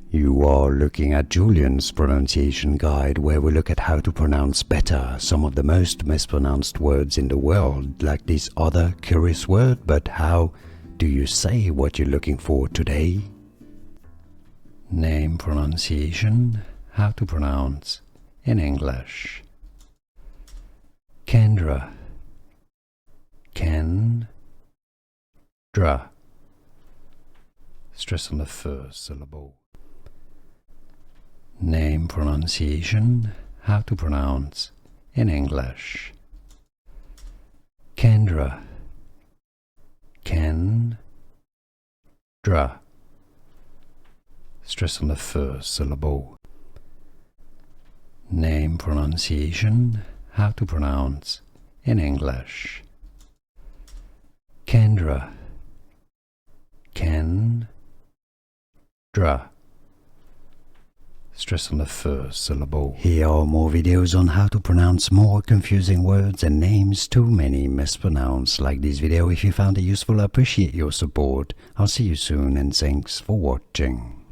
You are looking at Julian's pronunciation guide, where we look at how to pronounce better some of the most mispronounced words in the world, like this other curious word. But how do you say what you're looking for today? Name pronunciation, how to pronounce in English. Kendra, Kendra. Stress on the first syllable. Name pronunciation, how to pronounce in English. Kendra, Kendra. Stress on the first syllable. Name pronunciation, how to pronounce in English. Kendra, Kendra. Stress on the first syllable. Here are more videos on how to pronounce more confusing words and names too many mispronounced. Like this video if you found it useful. I appreciate your support. I'll see you soon and thanks for watching.